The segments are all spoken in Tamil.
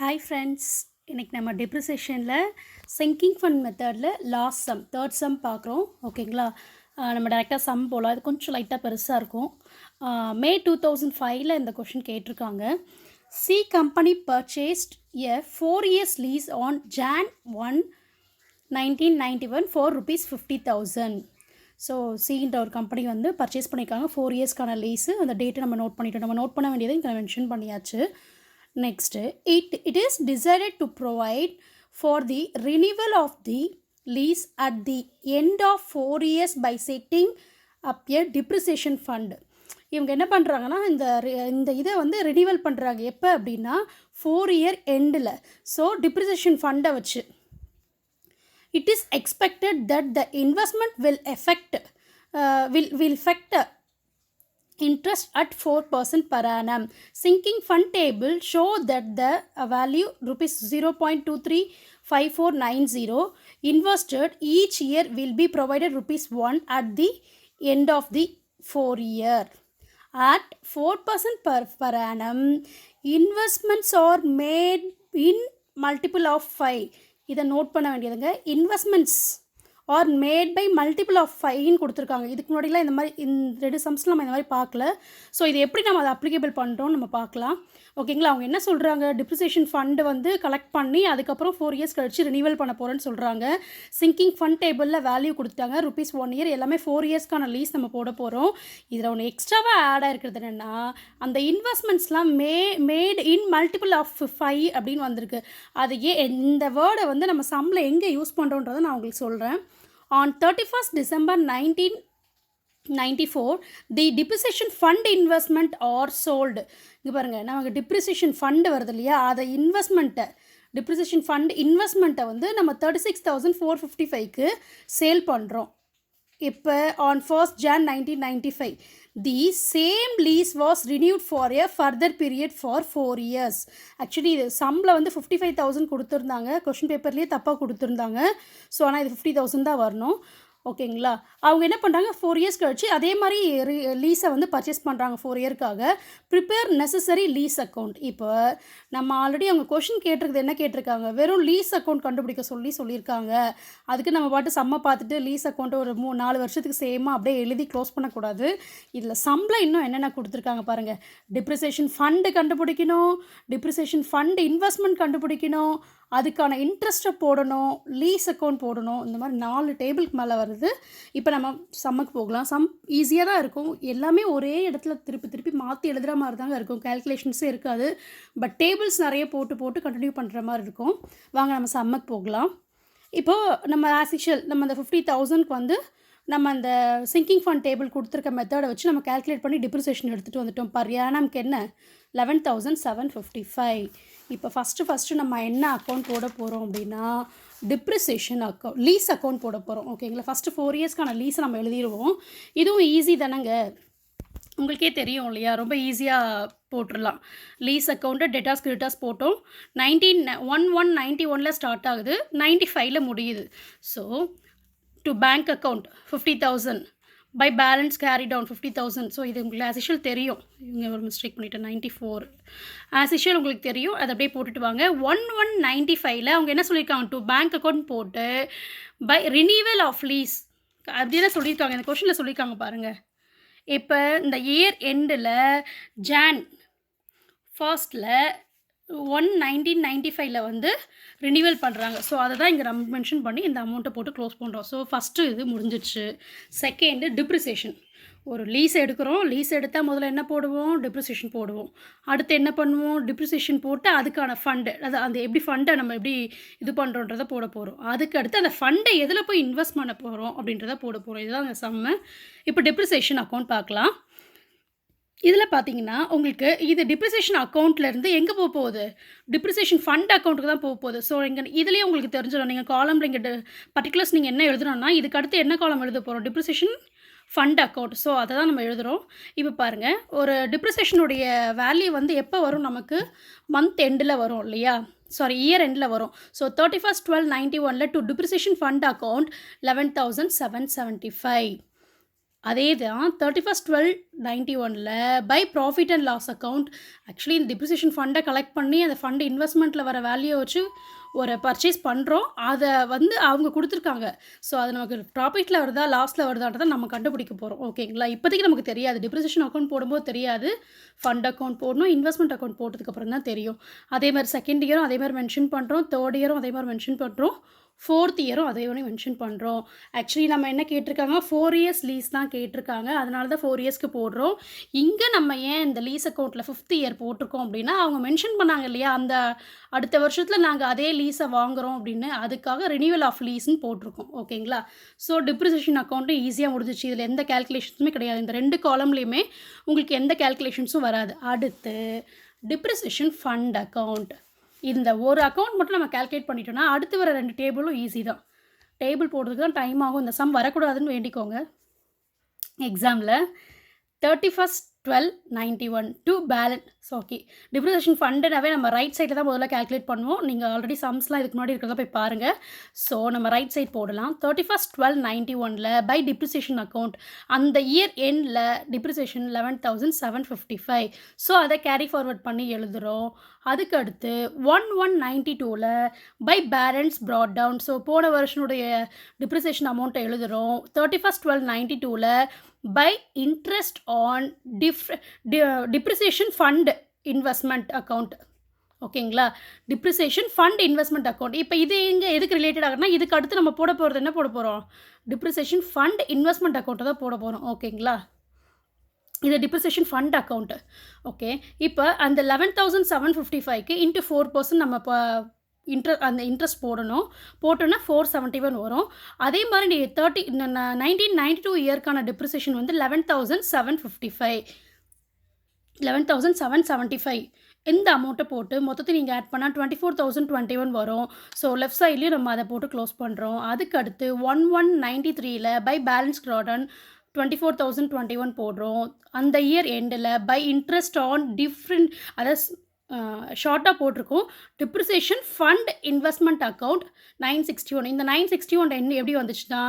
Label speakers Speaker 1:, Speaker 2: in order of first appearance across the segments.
Speaker 1: ஹாய் ஃப்ரெண்ட்ஸ், இன்றைக்கி நம்ம டிப்ரிசியேஷனில் சிங்கிங் ஃபண்ட் மெத்தடில் லாஸ்ட் சம் தேர்ட் சம் பார்க்குறோம். ஓகேங்களா? நம்ம டேரெக்டாக சம் போகலாம். அது கொஞ்சம் லைட்டாக பெருசாக இருக்கும். மே 2005 இந்த கொஷின் கேட்டிருக்காங்க. C company purchased a 4 years lease on Jan 1, 1991 for ₹50,000. So சின்ற ஒரு கம்பெனி வந்து பர்ச்சேஸ் பண்ணியிருக்காங்க. 4 yearsக்கான லீஸு. அந்த டேட்டை நம்ம நோட் பண்ணிட்டோம். நம்ம நோட் பண்ண வேண்டியதை இங்கே மென்ஷன் பண்ணியாச்சு. Next, it is decided to provide for the renewal of the lease at the end of 4 years by setting up a depreciation fund. இவங்க என்ன பண்ணுறாங்கன்னா இந்த இதை வந்து ரினிவல் பண்ணுறாங்க. எப்போ அப்படின்னா 4 year எண்டில். ஸோ டிப்ரிசியேஷன் ஃபண்டை வச்சு it is expected that the investment will affect interest at 4% per annum. Sinking fund table show that the value rupees 0.235490 invested each year will be provided rupees 1 at the end of the 4 year. At 4% per annum, investments are made in multiple of 5. இதை நோட் பண்ண வேண்டியதுங்க. Investments are made by multiple of 5 கொடுத்துருக்காங்க. இதுக்கு முன்னாடிலாம் இந்த மாதிரி ரெண்டு சம்ஸில் நம்ம இந்த மாதிரி பார்க்கல. ஸோ இது எப்படி நம்ம அதை அப்ளிகேபிள் பண்ணுறோம் நம்ம பார்க்கலாம். ஓகேங்களா? அவங்க என்ன சொல்கிறாங்க, டிப்ரிசியேஷன் ஃபண்டு வந்து கலெக்ட் பண்ணி அதுக்கப்புறம் 4 years கழிச்சு ரினிவல் பண்ண போகிறேன்னு சொல்கிறாங்க. சிங்கிங் ஃபண்ட் டேபிளில் வேல்யூ கொடுத்துட்டாங்க rupees 1 year. எல்லாமே 4 yearsக்கான லீஸ் நம்ம போட போகிறோம். இதில் ஒன்று எக்ஸ்ட்ராவாக ஆட் ஆகிருக்கிறது என்னென்னா, அந்த இன்வெஸ்ட்மெண்ட்ஸ்லாம் மேட் இன் மல்டிபிள் ஆஃப் 5 அப்படின்னு வந்திருக்கு. அது இந்த வேர்டை வந்து நம்ம சம்மில் எங்கே யூஸ் பண்ணுறோன்றதை நான் உங்களுக்கு சொல்கிறேன். On 31st December 1994, the depreciation fund investment are sold. இங்கே பாருங்கள், நமக்கு டிப்ரிசியேஷன் ஃபண்டு வருது இல்லையா, அதை டிப்ரிசியேஷன் ஃபண்ட் இன்வெஸ்ட்மெண்ட்டை வந்து நம்ம 36,455க்கு சேல் பண்ணுறோம். இப்போ on 1st Jan 1995, the same lease was renewed for a further period for 4 years. Actually இது சம்மில் வந்து 55,000 கொடுத்துருந்தாங்க. கொஷின் பேப்பர்லேயே தப்பாக கொடுத்துருந்தாங்க. ஸோ ஆனால் இது 50,000 தான் வரணும். ஓகேங்களா? அவங்க என்ன பண்ணுறாங்க, 4 years கழிச்சு அதே மாதிரி லீஸை வந்து பர்ச்சேஸ் பண்ணுறாங்க 4 yearக்காக. Prepare necessary lease account. இப்போ நம்ம ஆல்ரெடி அவங்க கொஷின் கேட்டிருக்குது, என்ன கேட்டிருக்காங்க, வெறும் லீஸ் அக்கௌண்ட் கண்டுபிடிக்க சொல்லியிருக்காங்க. அதுக்கு நம்ம பாட்டு சம்மை பார்த்துட்டு லீஸ் அக்கௌண்ட்டு ஒரு 4 வருஷத்துக்கு சேமாக அப்படியே எழுதி க்ளோஸ் பண்ணக்கூடாது. இதில் சம்மில் இன்னும் என்னென்ன கொடுத்துருக்காங்க பாருங்கள். டிப்ரிசியேஷன் ஃபண்டு கண்டுபிடிக்கணும், டிப்ரிசியேஷன் ஃபண்டு இன்வெஸ்ட்மெண்ட் கண்டுபிடிக்கணும், அதுக்கான இன்ட்ரெஸ்ட்டை போடணும், லீஸ் அக்கௌண்ட் போடணும். இந்த மாதிரி 4 டேபிளுக்கு மேலே வருது. இப்போ நம்ம சம்முக்கு போகலாம். சம் ஈஸியாக தான் இருக்கும். எல்லாமே ஒரே இடத்துல திருப்பி மாற்றி எழுதுகிற மாதிரி தாங்க இருக்கும். கேல்குலேஷன்ஸே இருக்காது. பட் டேபிள்ஸ் நிறைய போட்டு கண்டினியூ பண்ணுற மாதிரி இருக்கும். வாங்க நம்ம சம்முக்கு போகலாம். இப்போது நம்ம ஆஸ் யூஷுவல் நம்ம அந்த 50,000க்கு வந்து நம்ம அந்த சிங்கிங் ஃபண்ட் டேபிள் கொடுத்துருக்க மெத்தடை வச்சு நம்ம கேல்குலேட் பண்ணி டிப்ரிசியேஷன் எடுத்துகிட்டு வந்துட்டோம். பர் ஆனம்க்கு என்ன 11,755. இப்போ ஃபஸ்ட்டு நம்ம என்ன அக்கௌண்ட் போட போகிறோம் அப்படின்னா, டிப்ரிசியேஷன் அக்கௌண்ட், லீஸ் அக்கௌண்ட் போட போகிறோம். ஓகேங்களா? ஃபஸ்ட்டு 4 yearsக்கான லீஸை நம்ம எழுதிடுவோம். இதுவும் ஈஸி தானேங்க, உங்களுக்கே தெரியும் இல்லையா, ரொம்ப ஈஸியாக போட்டுடலாம். லீஸ் அக்கௌண்ட்டு டெட்டாஸ் கிரெடிட்டாஸ் போட்டோம். 1991 ஸ்டார்ட் ஆகுது, 95 முடியுது. So to bank account 50,000 by balance carry down 50,000. So இது உங்களுக்கு ஆஸ் யூஷுவல் தெரியும். இவங்க ஒரு மிஸ்டேக் பண்ணிவிட்டேன், 94 ஆஸ் யூஷுவல் உங்களுக்கு தெரியும். அதை அப்படியே போட்டுட்டு வாங்க. 1195 அவங்க என்ன சொல்லியிருக்காங்க, டு பேங்க் அக்கௌண்ட் போட்டு பை ரினிவல் ஆஃப் லீஸ் அப்படி தான் சொல்லியிருக்காங்க. இந்த கொஷனில் சொல்லியிருக்காங்க பாருங்கள். இப்போ இந்த இயர் எண்டில் Jan 1 1995 வந்து ரினிவல் பண்ணுறாங்க. ஸோ அதை தான் இங்கே நம்ம மென்ஷன் பண்ணி இந்த அமௌண்ட்டை போட்டு க்ளோஸ் பண்ணுறோம். ஸோ ஃபஸ்ட்டு இது முடிஞ்சிடுச்சு. Second depreciation. ஒரு லீஸ் எடுக்கிறோம். லீஸ் எடுத்தால் முதல்ல என்ன போடுவோம், டிப்ரிசியேஷன் போடுவோம். அடுத்து என்ன பண்ணுவோம், டிப்ரிசியேஷன் போட்டு அதுக்கான ஃபண்டு, அந்த எப்படி ஃபண்டை நம்ம எப்படி இது பண்ணுறோன்றதை போட போகிறோம். அதுக்கு அடுத்து அந்த ஃபண்டை எதில் போய் இன்வெஸ்ட் பண்ண போகிறோம் அப்படின்றத போட போகிறோம். இதுதான் அந்த சம்மு. இப்போ டிப்ரிசியேஷன் அக்கௌண்ட் பார்க்கலாம். இதில் பார்த்தீங்கன்னா உங்களுக்கு இது டிப்ரிசியேஷன் அக்கௌண்ட்லேருந்து எங்கே போக போகுது, டிப்ரிசியேஷன் ஃபண்ட் அக்கௌண்ட்டுக்கு தான் போக போகுது. ஸோ இங்கே இதுலேயே உங்களுக்கு தெரிஞ்சிடும். நீங்கள் காலமில் இங்கே பர்டிகுலர்ஸ் நீங்கள் என்ன எழுதுறோன்னா, இதுக்கு அடுத்து என்ன காலம் எழுத போகிறோம், டிப்ரிசியேஷன் ஃபண்ட் அக்கௌண்ட். ஸோ அதை தான் நம்ம எழுதுகிறோம். இப்போ பாருங்கள், ஒரு டிப்ரிசியேஷனுடைய வேல்யூ வந்து எப்போ வரும், நமக்கு மந்த் எண்டில் வரும் இல்லையா, இயர் எண்டில் வரும். So 31st 12/91 to depreciation fund account 11,775. அதே தான் 31/12/91ல் by profit and loss account actually இந்த டிப்ரிசியேஷன் ஃபண்டை கலெக்ட் பண்ணி அந்த ஃபண்டு இன்வெஸ்ட்மெண்ட்டில் வர வேல்யூ வச்சு ஒரு பர்ச்சேஸ் பண்ணுறோம். அதை வந்து அவங்க கொடுத்துருக்காங்க. ஸோ அது நமக்கு ப்ராஃபிட்டில் வருதா லாஸில் வருதான்றதை நம்ம கண்டுபிடிக்க போகிறோம். ஓகேங்களா? இப்போதைக்கு நமக்கு தெரியாது. டிப்ரிசியேஷன் அக்கௌண்ட் போடும்போது தெரியாது. ஃபண்ட் அக்கௌண்ட் போடணும், இன்வெஸ்ட்மெண்ட் அக்கௌண்ட் போட்டதுக்கப்புறம் தான் தெரியும். அதே மாதிரி செகண்ட் இயரும் அதே மாதிரி மென்ஷன் பண்ணுறோம், தேர்ட் இயரும் அதே மாதிரி மென்ஷன் பண்ணுறோம், ஃபோர்த் இயரும் அதே ஒன்று மென்ஷன் பண்ணுறோம். ஆக்சுவலி நம்ம என்ன கேட்டிருக்காங்க, 4 இயர்ஸ் லீஸ் தான் கேட்டிருக்காங்க. அதனால தான் 4 இயர்ஸ்க்கு போடுறோம். இங்கே நம்ம ஏன் இந்த லீஸ் அக்கௌண்ட்டில் 5th இயர் போட்டிருக்கோம் அப்படின்னா, அவங்க மென்ஷன் பண்ணாங்க இல்லையா, அந்த அடுத்த வருஷத்தில் நாங்கள் அதே லீஸை வாங்குகிறோம் அப்படின்னு, அதுக்காக ரினியூவல் ஆஃப் லீஸ்ன்னு போட்டிருக்கோம். ஓகேங்களா? ஸோ டிப்ரிசியேஷன் அக்கௌண்ட்டு ஈஸியாக முடிஞ்சிச்சு. இதில் எந்த கேல்குலேஷன்ஸுமே கிடையாது. இந்த 2 காலம்லேயுமே உங்களுக்கு எந்த கேல்குலேஷன்ஸும் வராது. அடுத்து டிப்ரிசியேஷன் ஃபண்ட் அக்கௌண்ட். இந்த ஒரு அக்கௌண்ட் மட்டும் நம்ம கால்குலேட் பண்ணிட்டோம்னா அடுத்து வர 2 டேபிளும் ஈஸி தான். டேபிள் போடுறதுக்கு தான் டைம் ஆகும். இந்த சம் வரக்கூடாதுன்னு வேண்டிக்கோங்க எக்ஸாமில். 31/12/91 டு பேலன்ஸ். ஓகே, டிப்ரிசியேஷன் ஃபண்டுனாவே நம்ம ரைட் சைடில் தான் முதல்ல கால்குலேட் பண்ணுவோம். நீங்கள் ஆல்ரெடி சம்ஸ்லாம் இதுக்கு முன்னாடி இருக்கிறத போய் பாருங்கள். ஸோ நம்ம ரைட் சைட் போடலாம். 31/12/91ல் பை டிப்ரிசியேஷன் அக்கௌண்ட் அந்த இயர் எண்டில் டிப்ரிசியேஷன் 11,755. ஸோ அதை கேரி ஃபார்வர்ட் பண்ணி எழுதுகிறோம். அதுக்கு அடுத்து 1192ல் by balance brought down. So போன வருஷனுடைய டிப்ரிசியேஷன் அமௌண்ட்டை எழுதுகிறோம். 31/12/92ல் by interest on depreciation fund investment account. ஓகேங்களா? Depreciation fund investment account. இப்போ இது எதுக்கு ரிலேட்டட் ஆகுதுன்னா, இதுக்கு அடுத்து நம்ம போட போகிறது என்ன போட போகிறோம், டிப்ரிசியேஷன் ஃபண்ட் இன்வெஸ்ட்மெண்ட் அக்கௌண்ட்டை தான் போட போகிறோம். ஓகேங்களா? இது டிப்ரிசியேஷன் ஃபண்ட் அக்கௌண்ட்டு. ஓகே, இப்போ அந்த 11,755க்கு இன்ட்டு 4% நம்ம இப்போ அந்த இன்ட்ரெஸ்ட் போடணும். போட்டோன்னா 471 வரும். அதே மாதிரி நீ 1992 இயர்க்கான டிப்ரிசியேஷன் வந்து 11,775 இந்த அமௌண்ட்டை போட்டு மொத்தத்தை நீங்கள் ஆட் பண்ணால் 24,021 வரும். ஸோ லெஃப்ட் சைட்லேயும் நம்ம அதை போட்டு க்ளோஸ் பண்ணுறோம். அதுக்கு அடுத்து 1193ல் பை பேலன்ஸ் க்ராடன் 24,021 போடுறோம். அந்த இயர் எண்டில் பை இன்ட்ரெஸ்ட் ஆன் டிஃப்ரெண்ட், அதாவது ஷார்ட்டாக போட்டிருக்கோம், டிப்ரிசியேஷன் ஃபண்ட் இன்வெஸ்ட்மெண்ட் அக்கௌண்ட் 961. இந்த 961 எப்படி வந்துச்சுன்னா,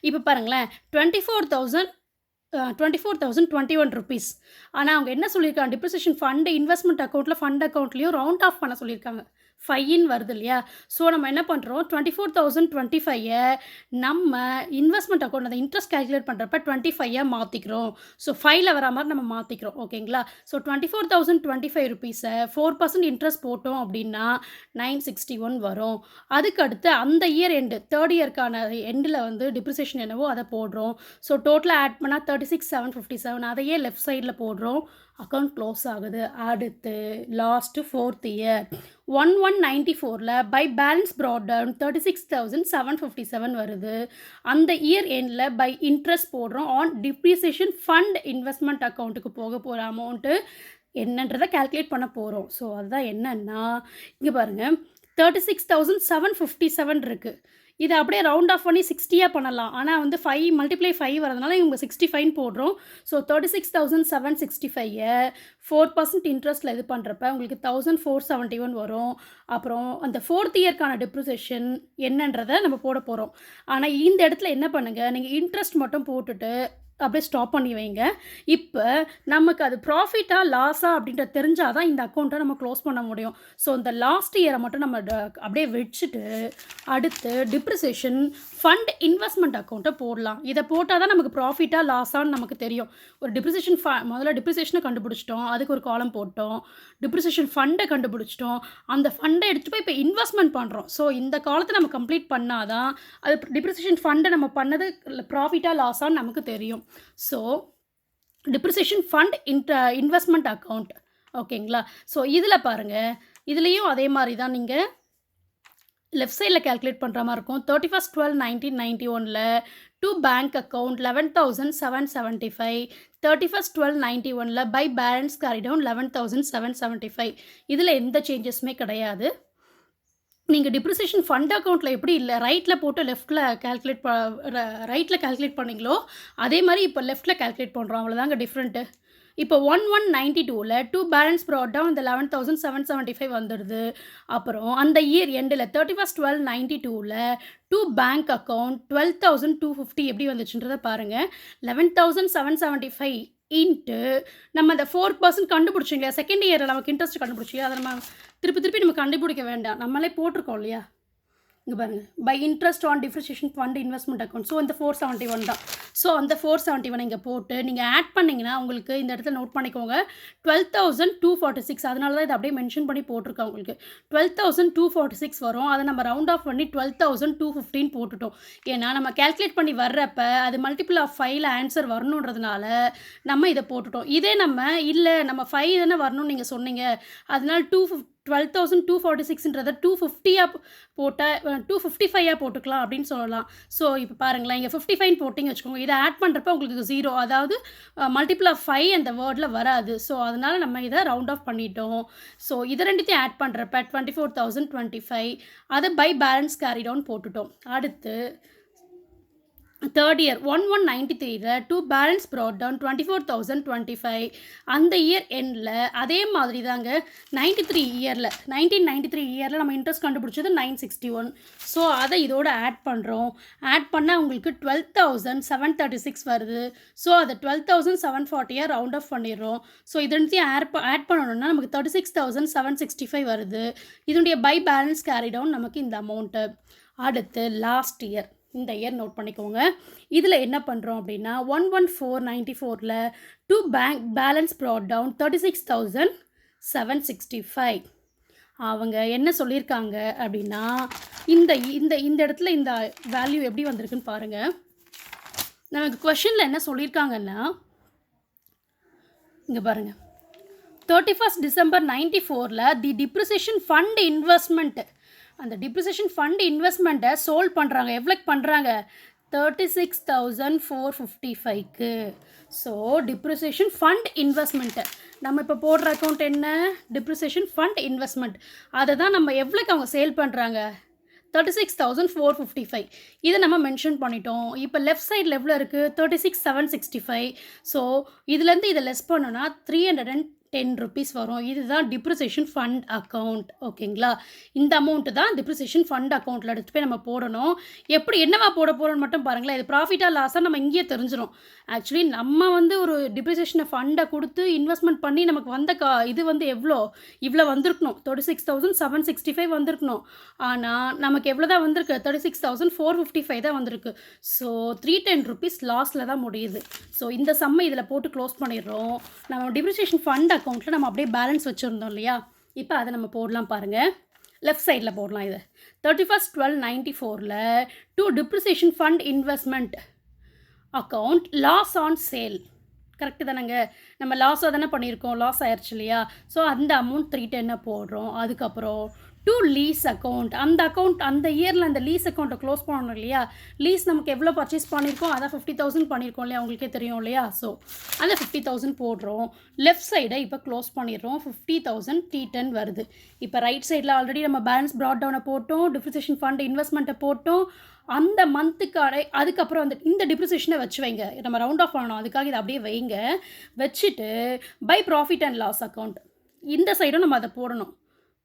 Speaker 1: இப்போ பாருங்களேன், 24,021 ருபீஸ். ஆனால் அவங்க என்ன சொல்லியிருக்காங்க, டிப்ரிசியேஷன் ஃபண்டு இன்வெஸ்ட்மெண்ட் அக்கௌண்ட்டில் ஃபண்ட் அக்கௌண்ட்லேயும் ரவுண்ட் ஆஃப் பண்ண சொல்லியிருக்காங்க. 5 வருது இல்லையா? ஸோ நம்ம என்ன பண்ணுறோம், 24,025 நம்ம இன்வெஸ்ட்மெண்ட் அக்கௌண்ட் அந்த இன்ட்ரெஸ்ட் கேல்குலேட் பண்ணுறப்ப 25 மாற்றிக்கிறோம். ஸோ 5ல் வர மாதிரி நம்ம மாற்றிக்கிறோம். ஓகேங்களா? ஸோ 24,025 ருபீஸை 4% இன்ட்ரெஸ்ட் போட்டோம் அப்படின்னா 961 வரும். அதுக்கு அடுத்து அந்த இயர் எண்டு, தேர்ட் இயர்க்கான எண்டில் வந்து டிப்ரிசியேஷன் என்னவோ அதை போடுறோம். ஸோ டோட்டலாக ஆட் பண்ணால் 36,757. அதையே லெஃப்ட் சைடில் போடுறோம். அக்கௌண்ட் க்ளோஸ் ஆகுது. அடுத்து லாஸ்ட்டு 4th இயர் 1194ல் பை பேலன்ஸ் ப்ராட் டவுன் 36,757 வருது. அந்த இயர் எண்டில் பை இன்ட்ரெஸ்ட் போடுறோம் ஆன் டிப்ரிசியேஷன் ஃபண்ட் இன்வெஸ்ட்மெண்ட் அக்கௌண்ட்டுக்கு போக போகிற அமௌண்ட்டு என்னன்றதை கால்குலேட் பண்ண போகிறோம். ஸோ அதுதான் என்னென்னா, இங்கே பாருங்கள் 36,757 இருக்குது. இதை அப்படியே ரவுண்ட் ஆஃப் பண்ணி 60யாக பண்ணலாம். ஆனால் வந்து 5 × 5 வரதுனால இவங்க 65 போடுறோம். ஸோ 36,765 4% இன்ட்ரெஸ்ட்டில் இது பண்ணுறப்ப உங்களுக்கு 1,471 வரும். அப்புறம் அந்த 4th இயர்க்கான டிப்ரிசியேஷன் என்னன்றதை நம்ம போட போகிறோம். ஆனால் இந்த இடத்துல என்ன பண்ணுங்கள், நீங்கள் இன்ட்ரெஸ்ட் மட்டும் போட்டுட்டு அப்படியே ஸ்டாப் பண்ணி வைங்க. இப்போ நமக்கு அது ப்ராஃபிட்டாக லாஸா அப்படின்ற தெரிஞ்சால் தான் இந்த அக்கௌண்ட்டை நம்ம க்ளோஸ் பண்ண முடியும். ஸோ இந்த லாஸ்ட் இயரை மட்டும் நம்ம அப்படியே வச்சுட்டு அடுத்து டிப்ரிசியேஷன் ஃபண்ட் இன்வெஸ்ட்மெண்ட் அக்கௌண்ட்டை போடலாம். இதை போட்டால் தான் நமக்கு ப்ராஃபிட்டாக லாஸான்னு நமக்கு தெரியும். ஒரு டிப்ரிசியேஷன் முதல்ல டிப்ரிசியேஷனை கண்டுபிடிச்சிட்டோம், அதுக்கு ஒரு காலம் போட்டோம். டிப்ரிசியேஷன் ஃபண்டை கண்டுபிடிச்சிட்டோம், அந்த ஃபண்டை எடுத்துகிட்டு போய் இப்போ இன்வெஸ்ட்மெண்ட் பண்ணுறோம். ஸோ இந்த காலத்தை நம்ம கம்ப்ளீட் பண்ணால் தான் அது டிப்ரிசியேஷன் ஃபண்டை நம்ம பண்ணது ப்ராஃபிட்டாக லாஸான்னு நமக்கு தெரியும். So depreciation fund investment account. ஓகேங்களா? ஸோ இதில் பாருங்கள், இதுலேயும் அதே மாதிரி தான் நீங்கள் லெஃப்ட் சைடில் கால்குலேட் பண்ணுற மாதிரி இருக்கும். 31/12/1991ல் டு பேங்க் அக்கௌண்ட் 11,775. 31/12/91ல் பை பேலன்ஸ் கேரி டவுன் 11,775. இதில் எந்த சேஞ்சஸுமே கிடையாது. நீங்கள் டிப்ரிசியேஷன் ஃபண்ட் அக்கௌண்ட்டில் எப்படி இல்லை ரைட்டில் போட்டு லெஃப்ட்டில் கால்குலேட் பண்ணீங்களோ அதே மாதிரி இப்போ லெஃப்ட்டில் கால்குலேட் பண்ணுறோம். அவ்வளோதாங்க டிஃப்ரெண்ட்டு. இப்போ 1192ல் 2 பேலன்ஸ் ப்ராட் டவுன் இந்த 11,775 வந்துடுது. அப்புறம் அந்த இயர் எண்டில் 31/12/92ல் 2 பேங்க் அக்கௌண்ட் 12,250 எப்படி வந்துச்சுன்றதை பாருங்கள். 11,775 இன்ட்டு நம்ம அந்த 4% கண்டுபிடிச்சிங்க இல்லையா, செகண்ட் இயரில் நமக்கு இன்ட்ரெஸ்ட் கண்டுபிடிச்சி அதை நம்ம திருப்பி நம்ம கண்டுபிடிக்க வேண்டாம், நம்மளே போட்டிருக்கோம் இல்லையா. இங்கே பாருங்கள், by interest on depreciation fund investment account. So இந்த 471 தான். ஸோ அந்த 471 இங்கே போட்டு நீங்கள் ஆட் பண்ணிங்கன்னா உங்களுக்கு இந்த இடத்துல நோட் பண்ணிக்கோங்க 12,246. அதனால தான் இதை அப்படியே மென்ஷன் பண்ணி போட்டிருக்கேன். உங்களுக்கு 12,246 வரும். அதை நம்ம ரவுண்ட் ஆஃப் பண்ணி 12,215 போட்டுட்டோம். ஏன்னா நம்ம கேல்குலேட் பண்ணி வர்றப்ப அது மல்டிபிள் ஆஃப் 5ல் ஆன்சர் வரணுன்றதுனால நம்ம இதை போட்டுட்டோம். இதே நம்ம இல்லை நம்ம 5 தானே வரணும்னு நீங்கள் சொன்னீங்க, அதனால் 12,246ன்றதை 250 போட்டால் 255 போட்டுக்கலாம் அப்படின்னு சொல்லலாம். ஸோ இப்போ பாருங்களேன், இங்கே 55 போட்டிங்க வச்சுக்கோங்க. இதை ஆட் பண்ணுறப்ப உங்களுக்கு 0, அதாவது மல்டிபிள் ஆஃப் 5 அந்த வேர்டில் வராது. ஸோ அதனால் நம்ம இதை ரவுண்ட் ஆஃப் பண்ணிட்டோம். ஸோ இதை ரெண்டுத்தையும் ஆட் பண்ணுறப்ப 24,025 அதை பை பேலன்ஸ் கேரி டவுன் போட்டுட்டோம். அடுத்து தேர்ட் இயர் 1193ல் 2 பேலன்ஸ் ப்ராட் டவுன் 24,025. அந்த இயர் எண்டில் அதே மாதிரி தாங்க 1993 இயரில் நம்ம இன்ட்ரெஸ்ட் கண்டுபிடிச்சது 961. ஸோ அதை இதோட ஆட் பண்ணுறோம். ஆட் பண்ணால் உங்களுக்கு 12,736 வருது. ஸோ அதை 12,740 ரவுண்ட் ஆஃப் பண்ணிடுறோம். ஸோ இதனையும் ஆட் பண்ணணும்னா நமக்கு 36,765 வருது. இதனுடைய பை பேலன்ஸ் கேரி டவுன் நமக்கு இந்த அமௌண்ட்டு. அடுத்து லாஸ்ட் இயர், இந்த இயர் நோட் பண்ணிக்கோங்க. இதில் என்ன பண்ணுறோம் அப்படின்னா 11/4/94ல் 2 பேங்க் பேலன்ஸ் ப்ராட் டவுன் 36,765. அவங்க என்ன சொல்லியிருக்காங்க அப்படின்னா இந்த இந்த இந்த இடத்துல இந்த வேல்யூ எப்படி வந்திருக்குன்னு பாருங்கள். நமக்கு கொஷனில் என்ன சொல்லியிருக்காங்கன்னா இங்கே பாருங்கள், 31st December 1994ல் தி டிப்ரிசியேஷன் ஃபண்ட் இன்வெஸ்ட்மெண்ட், அந்த டிப்ரிசியேஷன் ஃபண்ட் இன்வெஸ்ட்மெண்ட்டை சோல்வ் பண்ணுறாங்க. எவ்வளோக்கு பண்ணுறாங்க? 36,455க்கு. ஸோ டிப்ரிசியேஷன் ஃபண்ட் இன்வெஸ்ட்மெண்ட்டு நம்ம இப்போ போடுற அக்கௌண்ட் என்ன? Depreciation fund investment. அதை தான் நம்ம எவ்வளோக்கு அவங்க சேல் பண்ணுறாங்க? 36,455. இதை நம்ம மென்ஷன் பண்ணிட்டோம். இப்போ லெஃப்ட் சைடில் எவ்வளோ இருக்குது? 36,765. ஸோ இதுலேருந்து இதை லெஸ் பண்ணோன்னா 310 rupees வரும். இதுதான் டிப்ரிசியேஷன் ஃபண்ட் அக்கௌண்ட். ஓகேங்களா? இந்த அமௌண்ட்டு தான் டிப்ரிசியேஷன் ஃபண்ட் அக்கௌண்ட்டில் எடுத்து போய் நம்ம போடணும். எப்படி என்னவா போட போகிறோன்னு மட்டும் பாருங்களேன். இது ப்ராஃபிட்டாக லாஸாக நம்ம இங்கேயே தெரிஞ்சிடும். ஆக்சுவலி நம்ம ஒரு டிப்ரிசியேஷனை ஃபண்டை கொடுத்து இன்வெஸ்ட்மெண்ட் பண்ணி நமக்கு வந்த இது இவ்வளோ வந்திருக்கணும். 36,765 வந்திருக்கணும். ஆனால் நமக்கு எவ்வளோ தான் வந்திருக்கு? 36,455 தான் வந்திருக்கு. ஸோ 310 rupees லாஸில் தான் முடியுது. ஸோ இந்த சம்மை இதில் போட்டு க்ளோஸ் பண்ணிடுறோம். நம்ம டிப்ரிசியேஷன் ஃபண்ட் அக்கௌண்ட்டில் நம்ம அப்படியே பேலன்ஸ் வச்சுருந்தோம் இல்லையா, இப்போ அதை நம்ம போடலாம் பாருங்கள். லெஃப்ட் சைடில் போடலாம். இது 31/12/94ல் 2 depreciation fund investment account loss on sale. Correct தானேங்க? நம்ம லாஸாக தானே பண்ணியிருக்கோம், லாஸ் ஆயிடுச்சு இல்லையா. ஸோ அந்த அமௌண்ட் 310 போடுறோம். அதுக்கப்புறம் 2 லீஸ் அக்கௌண்ட், அந்த இயரில் அந்த லீஸ் அக்கௌண்ட்டை க்ளோஸ் பண்ணணும் இல்லையா. லீஸ் நமக்கு எவ்வளோ பர்ச்சேஸ் பண்ணியிருக்கோம்? அதான் 50,000 பண்ணியிருக்கோம் இல்லையா, உங்களுக்கே தெரியும் இல்லையா. ஸோ அந்த 50,000 போடுறோம். லெஃப்ட் சைடை இப்போ க்ளோஸ் பண்ணிடுறோம். 50,000 வருது. இப்போ ரைட் சைடில் ஆல்ரெடி நம்ம பேலன்ஸ் ப்ராட் டவுனை போட்டோம், டிப்ரிசியேஷன் ஃபண்ட் இன்வெஸ்ட்மெண்ட்டை போட்டோம். அந்த மந்த்துக்கான அதுக்கப்புறம் இந்த டிப்ரிசியேஷனை வச்சு வைங்க. நம்ம ரவுண்ட் ஆஃப் பண்ணணும், அதுக்காக இதை அப்படியே வைங்க. வச்சுட்டு by profit and loss account இந்த சைடும் நம்ம அதை போடணும்.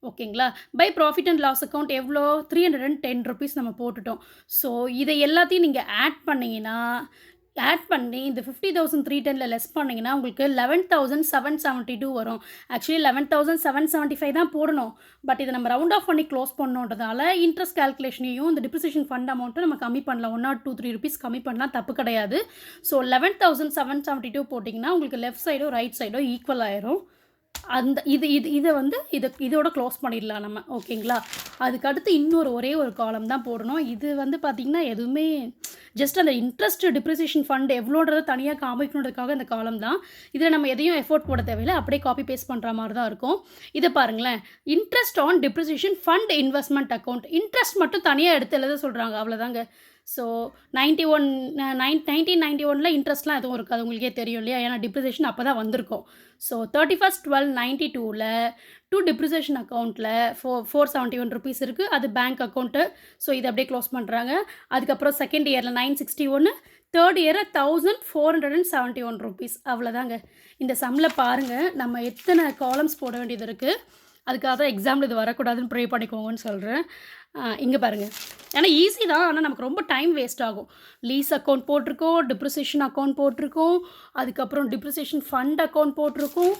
Speaker 1: ஓகேங்களா? By profit and loss account எவ்வளோ? 310 rupees நம்ம போட்டுட்டோம். ஸோ இதை எல்லாத்தையும் நீங்கள் ஆட் பண்ணி இந்த 50,310 லெஸ் பண்ணிங்கன்னா உங்களுக்கு 11,772 வரும். ஆக்சுவலி 11,775 தான் போடணும். பட் இதை நம்ம ரவுண்ட் ஆஃப் பண்ணி க்ளோஸ் பண்ணோன்றதால இன்ட்ரெஸ்ட் கால்குலேஷனையும் இந்த டிப்ரிசியேஷன் ஃபண்ட் அமௌண்ட்டும் நம்ம கம்மி பண்ணலாம். 1 or 2-3 rupees கம்மி பண்ணலாம், தப்பு கிடையாது. ஸோ 11,772 போட்டிங்கன்னா உங்களுக்கு லெஃப்ட் சைடோ ரைட் சைடோ ஈக்குவல் ஆயிரும். அந்த இதோட க்ளோஸ் பண்ணிடலாம் நம்ம. ஓகேங்களா? அதுக்கடுத்து ஒரே ஒரு காலம் தான் போடணும். இது பார்த்திங்கன்னா எதுவுமே ஜஸ்ட் அந்த இன்ட்ரெஸ்ட் டிப்ரிசியேஷன் ஃபண்ட் எவ்வளோன்றதை தனியாக காமிக்கணுன்றதுக்காக இந்த காலம் தான். இதில் நம்ம எதையும் எஃபோர்ட் போட தேவையில்லை, அப்படியே காப்பி பேஸ்ட் பண்ணுற மாதிரி தான் இருக்கும். இதை பாருங்களேன், interest on depreciation fund investment account. Interest மட்டும் தனியாக எடுத்து எழுத சொல்கிறாங்க, அவ்வளோதாங்க. ஸோ 91 1991 இன்ட்ரெஸ்ட்லாம் எதுவும் இருக்காது. உங்களுக்கே தெரியும் இல்லையா? ஏன்னா டிப்ரிசியேஷன் அப்போ தான் வந்திருக்கும். ஸோ 31/12/92ல டூ டிப்ரிசியேஷன் அக்கௌண்ட்டில் 471 ருபீஸ் இருக்குது. அது பேங்க் அக்கௌண்ட்டு. ஸோ இதை அப்படியே க்ளோஸ் பண்ணுறாங்க. அதுக்கப்புறம் செகண்ட் இயரில் 961, தேர்ட் இயரில் 1471 ருபீஸ். அவ்வளோதாங்க. இந்த சம்மில் பாருங்கள் நம்ம எத்தனை காலம்ஸ் போட வேண்டியது இருக்குது. அதுக்காக தான் எக்ஸாமில் இது வரக்கூடாதுன்னு ப்ரே பண்ணிக்கோங்கன்னு சொல்கிறேன். இங்கே பாருங்கள். ஏன்னா ஈஸி தான், ஆனால் நமக்கு ரொம்ப டைம் வேஸ்ட் ஆகும். லீஸ் அக்கௌண்ட் போட்டிருக்கோம், டிப்ரிசியேஷன் அக்கௌண்ட் போட்டிருக்கோம், அதுக்கப்புறம் டிப்ரிசியேஷன் ஃபண்ட் அக்கௌண்ட் போட்டிருக்கோம்,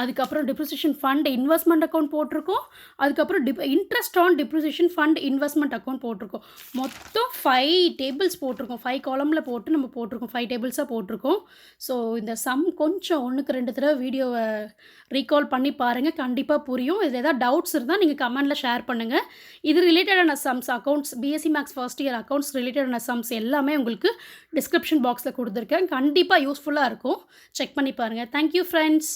Speaker 1: அதுக்கப்புறம் டிப்ரிசியேஷன் ஃபண்ட் இன்வெஸ்ட்மெண்ட் அக்கௌண்ட் போட்டிருக்கோம், அதுக்கப்புறம் interest on depreciation fund investment account போட்டிருக்கோம். மொத்தம் 5 டேபிள்ஸ் போட்டிருக்கோம். 5 காலமில் போட்டு நம்ம போட்டிருக்கோம். 5 டேபிள்ஸாக போட்டிருக்கோம். ஸோ இந்த சம் கொஞ்சம் 1க்கு 2 தடவை வீடியோவை ரீகால் பண்ணி பாருங்கள். கண்டிப்பாக புரியும். இதில் ஏதாவது டவுட்ஸ் இருந்தால் நீங்கள் கமெண்டில் ஷேர் பண்ணுங்கள். இது ரிலேட்டடான sums accounts BSc maths first year accounts ரிலேட்டடான சம்ஸ் எல்லாமே உங்களுக்கு டிஸ்கிரிப்ஷன் பாக்ஸில் கொடுத்துருக்கேன். கண்டிப்பாக யூஸ்ஃபுல்லாக இருக்கும். செக் பண்ணி பாருங்கள். Thank you friends.